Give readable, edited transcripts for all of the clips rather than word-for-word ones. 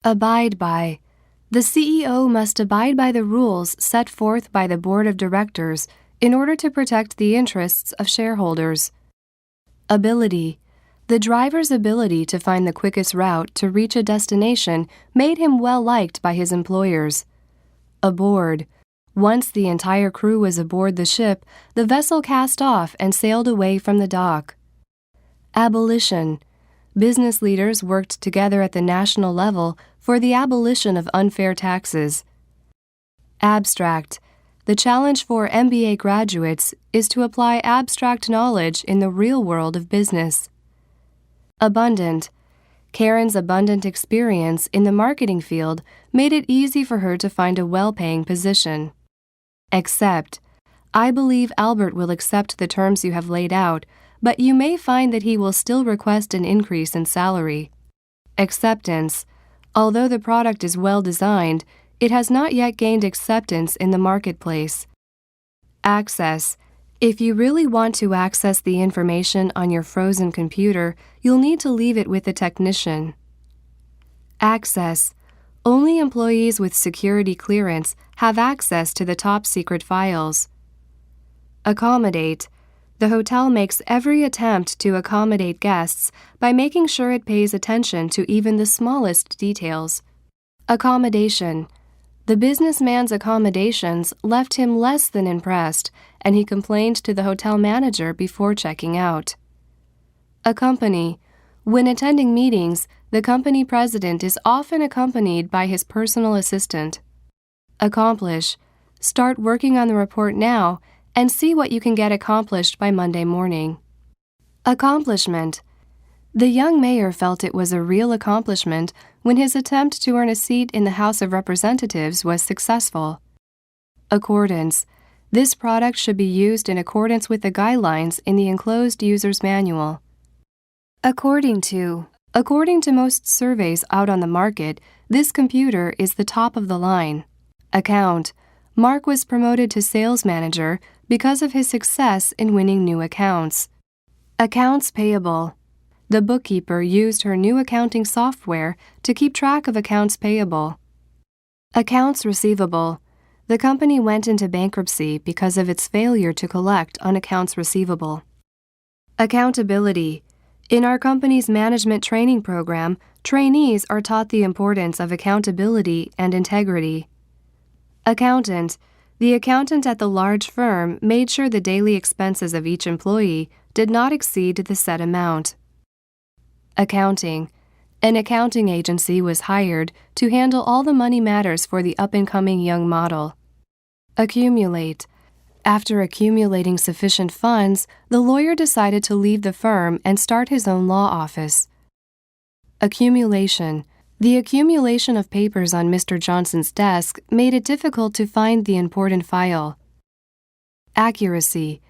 Abide by. The CEO must abide by the rules set forth by the board of directors in order to protect the interests of shareholders. Ability. The driver's ability to find the quickest route to reach a destination made him well liked by his employers. Aboard. Once the entire crew was aboard the ship, the vessel cast off and sailed away from the dock. Abolition. Business leaders worked together at the national level for the abolition of unfair taxes. Abstract. The challenge for MBA graduates is to apply abstract knowledge in the real world of business. Abundant. Karen's abundant experience in the marketing field made it easy for her to find a well-paying position. Accept. I believe Albert will accept the terms you have laid out, but you may find that he will still request an increase in salary. Acceptance. Although the product is well designed, it has not yet gained acceptance in the marketplace. Access. If you really want to access the information on your frozen computer, you'll need to leave it with the technician. Access. Only employees with security clearance have access to the top secret files. Accommodate. The hotel makes every attempt to accommodate guests by making sure it pays attention to even the smallest details. Accommodation. The businessman's accommodations left him less than impressed, and he complained to the hotel manager before checking out. Accompany. When attending meetings, the company president is often accompanied by his personal assistant. Accomplish. Start working on the report now and see what you can get accomplished by Monday morning. Accomplishment. The young mayor felt it was a real accomplishment when his attempt to earn a seat in the House of Representatives was successful. Accordance. This product should be used in accordance with the guidelines in the enclosed user's manual. According to most surveys out on the market, this computer is the top of the line. Account. Mark was promoted to sales manager because of his success in winning new accounts. Accounts payable. The bookkeeper used her new accounting software to keep track of accounts payable. Accounts receivable. The company went into bankruptcy because of its failure to collect on accounts receivable. Accountability. In our company's management training program, trainees are taught the importance of accountability and integrity. Accountant. The accountant at the large firm made sure the daily expenses of each employee did not exceed the set amount. Accounting. An accounting agency was hired to handle all the money matters for the up-and-coming young model. Accumulate. After accumulating sufficient funds, the lawyer decided to leave the firm and start his own law office. Accumulation. The accumulation of papers on Mr. Johnson's desk made it difficult to find the important file. Accuracy.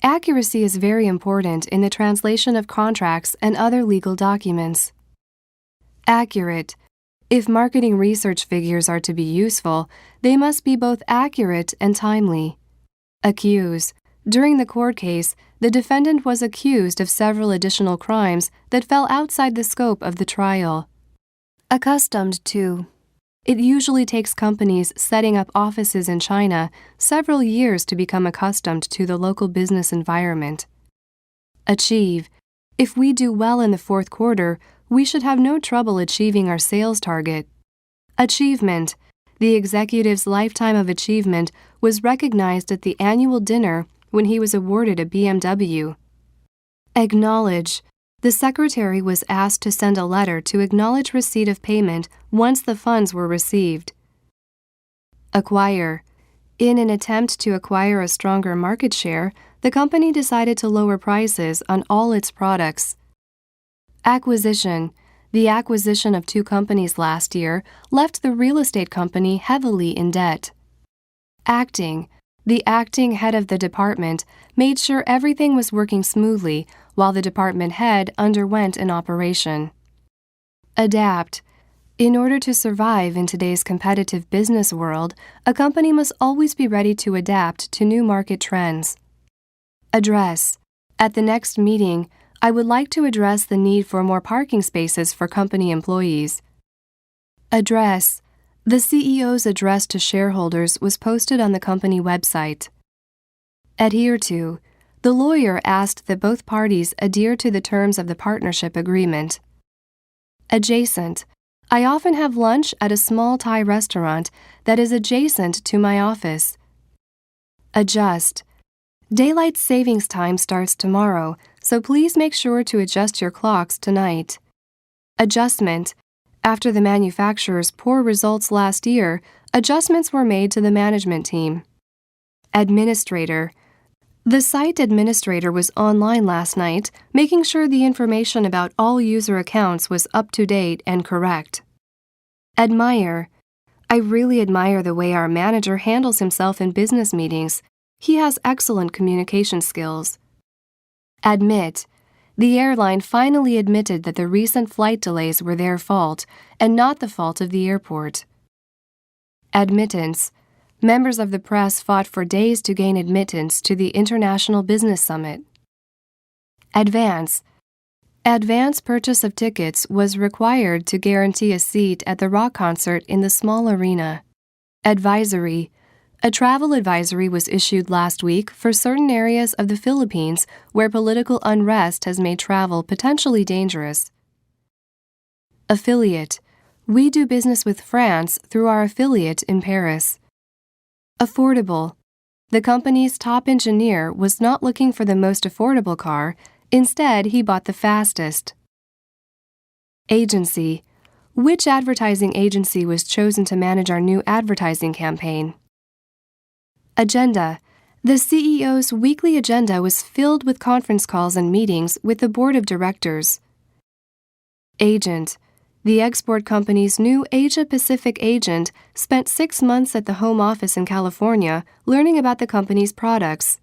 Accuracy is very important in the translation of contracts and other legal documents. Accurate. If marketing research figures are to be useful, they must be both accurate and timely. Accuse. During the court case, the defendant was accused of several additional crimes that fell outside the scope of the trial. Accustomed to. It usually takes companies setting up offices in China several years to become accustomed to the local business environment. Achieve. If we do well in the fourth quarter, we should have no trouble achieving our sales target. Achievement. The executive's lifetime of achievement was recognized at the annual dinner when he was awarded a BMW. Acknowledge. The secretary was asked to send a letter to acknowledge receipt of payment once the funds were received. Acquire. In an attempt to acquire a stronger market share, the company decided to lower prices on all its products. Acquisition. The acquisition of 2 companies last year left the real estate company heavily in debt. Acting. The acting head of the department made sure everything was working smoothly while the department head underwent an operation. Adapt. In order to survive in today's competitive business world, a company must always be ready to adapt to new market trends. Address. At the next meeting, I would like to address the need for more parking spaces for company employees. Address. The CEO's address to shareholders was posted on the company website. Adhere to. The lawyer asked that both parties adhere to the terms of the partnership agreement. Adjacent. I often have lunch at a small Thai restaurant that is adjacent to my office. Adjust. Daylight savings time starts tomorrow, so please make sure to adjust your clocks tonight. Adjustment. After the manufacturer's poor results last year, adjustments were made to the management team. Administrator. The site administrator was online last night, making sure the information about all user accounts was up to date and correct. Admire. I really admire the way our manager handles himself in business meetings. He has excellent communication skills. Admit. The airline finally admitted that the recent flight delays were their fault and not the fault of the airport. Admittance. Members of the press fought for days to gain admittance to the International Business Summit. Advance. Advance purchase of tickets was required to guarantee a seat at the rock concert in the small arena. Advisory. A travel advisory was issued last week for certain areas of the Philippines where political unrest has made travel potentially dangerous. Affiliate. We do business with France through our affiliate in Paris. Affordable. The company's top engineer was not looking for the most affordable car. Instead, he bought the fastest. Agency. Which advertising agency was chosen to manage our new advertising campaign? Agenda. The CEO's weekly agenda was filled with conference calls and meetings with the board of directors. Agent. The export company's new Asia-Pacific agent spent 6 months at the home office in California learning about the company's products.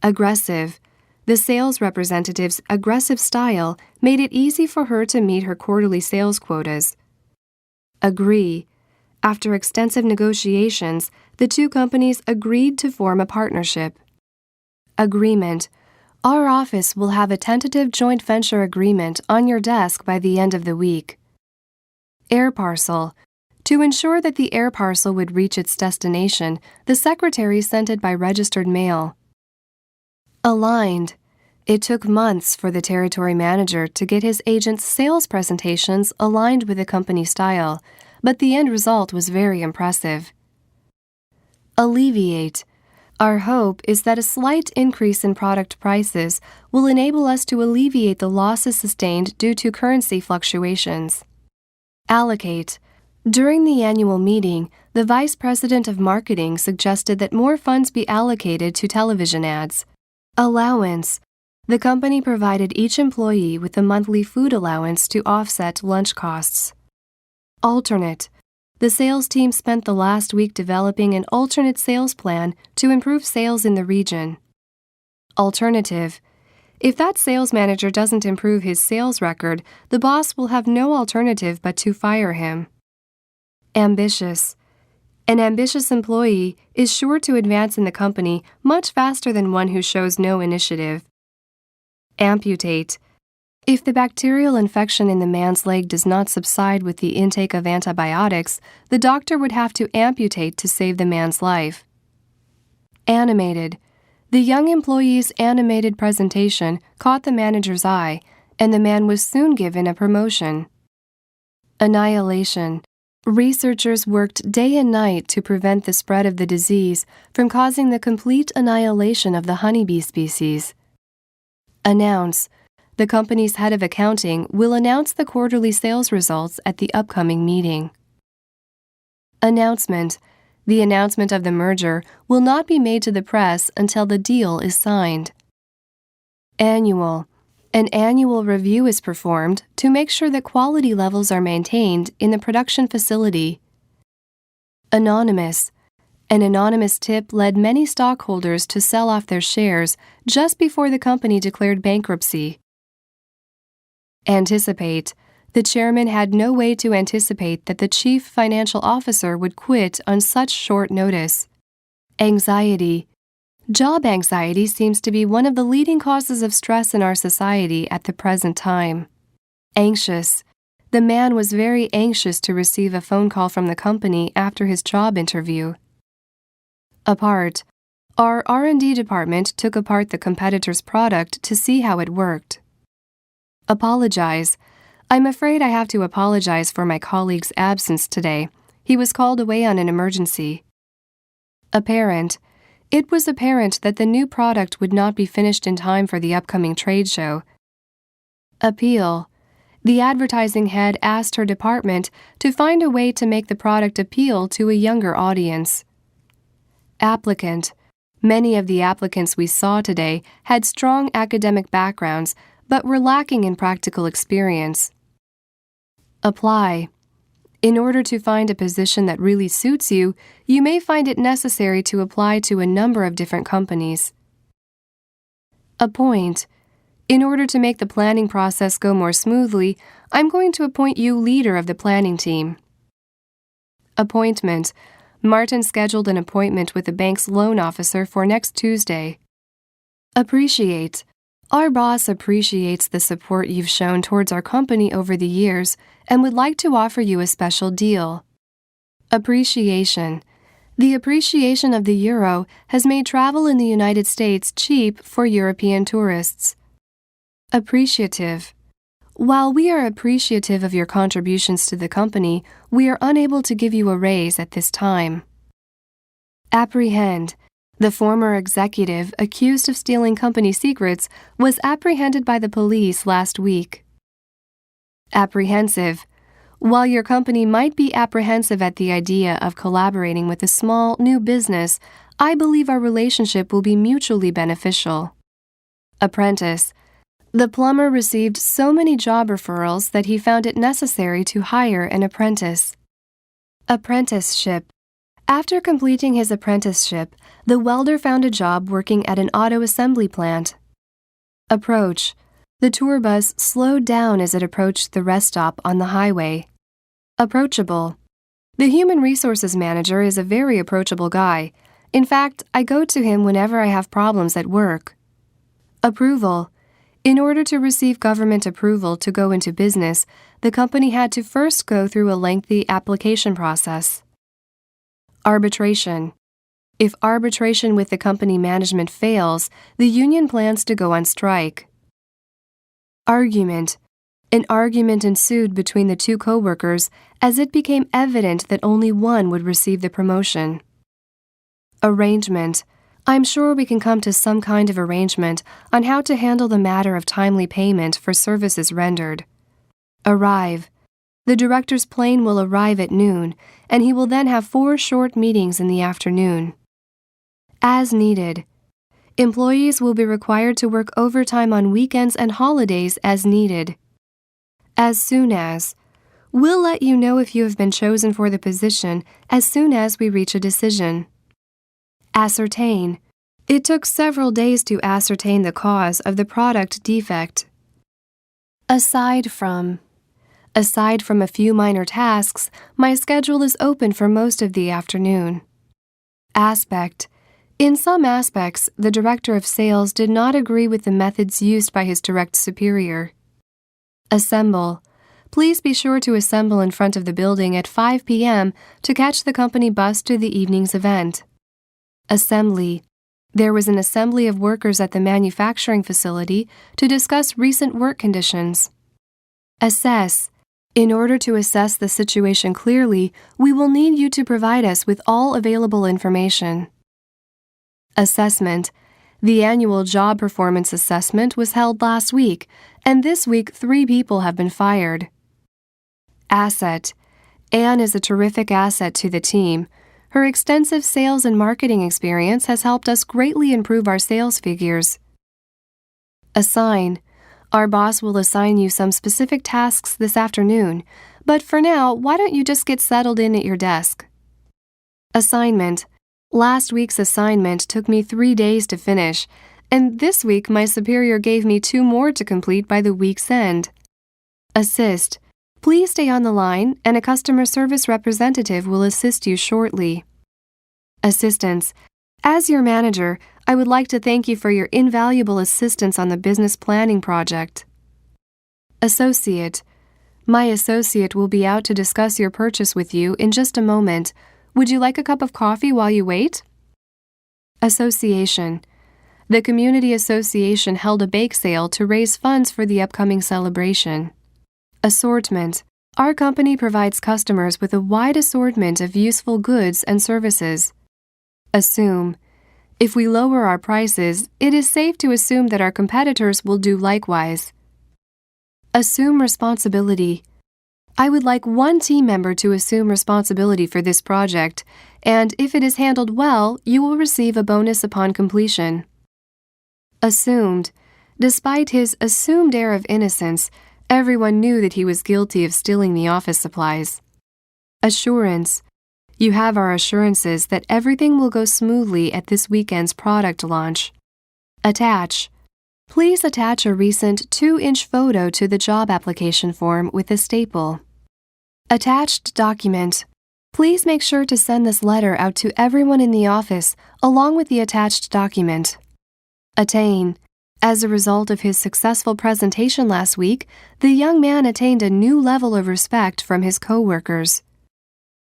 Aggressive. The sales representative's aggressive style made it easy for her to meet her quarterly sales quotas. Agree. After extensive negotiations, the two companies agreed to form a partnership. Agreement. Our office will have a tentative joint venture agreement on your desk by the end of the week. Air parcel. To ensure that the air parcel would reach its destination, the secretary sent it by registered mail. Aligned. It took months for the territory manager to get his agent's sales presentations aligned with the company style, but the end result was very impressive. Alleviate. Our hope is that a slight increase in product prices will enable us to alleviate the losses sustained due to currency fluctuations. Allocate. During the annual meeting, the Vice President of Marketing suggested that more funds be allocated to television ads. Allowance. The company provided each employee with a monthly food allowance to offset lunch costs. Alternate. The sales team spent the last week developing an alternate sales plan to improve sales in the region. Alternative. If that sales manager doesn't improve his sales record, the boss will have no alternative but to fire him. Ambitious. An ambitious employee is sure to advance in the company much faster than one who shows no initiative. Amputate. If the bacterial infection in the man's leg does not subside with the intake of antibiotics, the doctor would have to amputate to save the man's life. Animated. The young employee's animated presentation caught the manager's eye, and the man was soon given a promotion. Annihilation. Researchers worked day and night to prevent the spread of the disease from causing the complete annihilation of the honeybee species. Announce. The company's head of accounting will announce the quarterly sales results at the upcoming meeting. Announcement. The announcement of the merger will not be made to the press until the deal is signed. Annual. An annual review is performed to make sure that quality levels are maintained in the production facility. Anonymous. An anonymous tip led many stockholders to sell off their shares just before the company declared bankruptcy. Anticipate. The chairman had no way to anticipate that the chief financial officer would quit on such short notice. Anxiety. Job anxiety seems to be one of the leading causes of stress in our society at the present time. Anxious. The man was very anxious to receive a phone call from the company after his job interview. Apart, our R&D department took apart the competitor's product to see how it worked. Apologize. I'm afraid I have to apologize for my colleague's absence today. He was called away on an emergency. Apparent. It was apparent that the new product would not be finished in time for the upcoming trade show. Appeal. The advertising head asked her department to find a way to make the product appeal to a younger audience. Applicant. Many of the applicants we saw today had strong academic backgrounds but were lacking in practical experience. Apply. In order to find a position that really suits you, you may find it necessary to apply to a number of different companies. Appoint. In order to make the planning process go more smoothly, I'm going to appoint you leader of the planning team. Appointment. Martin scheduled an appointment with the bank's loan officer for next Tuesday. Appreciate. Our boss appreciates the support you've shown towards our company over the years and would like to offer you a special deal. Appreciation. The appreciation of the euro has made travel in the United States cheap for European tourists. Appreciative. While we are appreciative of your contributions to the company, we are unable to give you a raise at this time. Apprehend. The former executive accused of stealing company secrets was apprehended by the police last week. Apprehensive. While your company might be apprehensive at the idea of collaborating with a small, new business, I believe our relationship will be mutually beneficial. Apprentice. The plumber received so many job referrals that he found it necessary to hire an apprentice. Apprenticeship. After completing his apprenticeship, the welder found a job working at an auto assembly plant. Approach. The tour bus slowed down as it approached the rest stop on the highway. Approachable. The human resources manager is a very approachable guy. In fact, I go to him whenever I have problems at work. Approval. In order to receive government approval to go into business, the company had to first go through a lengthy application process. Arbitration. If arbitration with the company management fails, the union plans to go on strike. Argument. An argument ensued between the two co-workers as it became evident that only one would receive the promotion. Arrangement. I'm sure we can come to some kind of arrangement on how to handle the matter of timely payment for services rendered. Arrive. The director's plane will arrive at noon, and he will then have 4 short meetings in the afternoon. As needed. Employees will be required to work overtime on weekends and holidays as needed. As soon as. We'll let you know if you have been chosen for the position as soon as we reach a decision. Ascertain. It took several days to ascertain the cause of the product defect. Aside from a few minor tasks, my schedule is open for most of the afternoon. Aspect. In some aspects, the director of sales did not agree with the methods used by his direct superior. Assemble. Please be sure to assemble in front of the building at 5 p.m. to catch the company bus to the evening's event. Assembly. There was an assembly of workers at the manufacturing facility to discuss recent work conditions. Assess. In order to assess the situation clearly, we will need you to provide us with all available information. Assessment. The annual job performance assessment was held last week, and this week 3 people have been fired. Asset. Anne is a terrific asset to the team. Her extensive sales and marketing experience has helped us greatly improve our sales figures. Assign. Our boss will assign you some specific tasks this afternoon, but for now, why don't you just get settled in at your desk? Assignment. Last week's assignment took me 3 days to finish, and this week my superior gave me 2 more to complete by the week's end. Assist. Please stay on the line, and a customer service representative will assist you shortly. Assistance. As your manager, I would like to thank you for your invaluable assistance on the business planning project. Associate. My associate will be out to discuss your purchase with you in just a moment. Would you like a cup of coffee while you wait? Association. The community association held a bake sale to raise funds for the upcoming celebration. Assortment. Our company provides customers with a wide assortment of useful goods and services. Assume. If we lower our prices, it is safe to assume that our competitors will do likewise. Assume responsibility. I would like one team member to assume responsibility for this project, and if it is handled well, you will receive a bonus upon completion. Assumed. Despite his assumed air of innocence, everyone knew that he was guilty of stealing the office supplies. Assurance. You have our assurances that everything will go smoothly at this weekend's product launch. Attach. Please attach a recent 2-inch photo to the job application form with a staple. Attached document. Please make sure to send this letter out to everyone in the office along with the attached document. Attain. As a result of his successful presentation last week, the young man attained a new level of respect from his coworkers.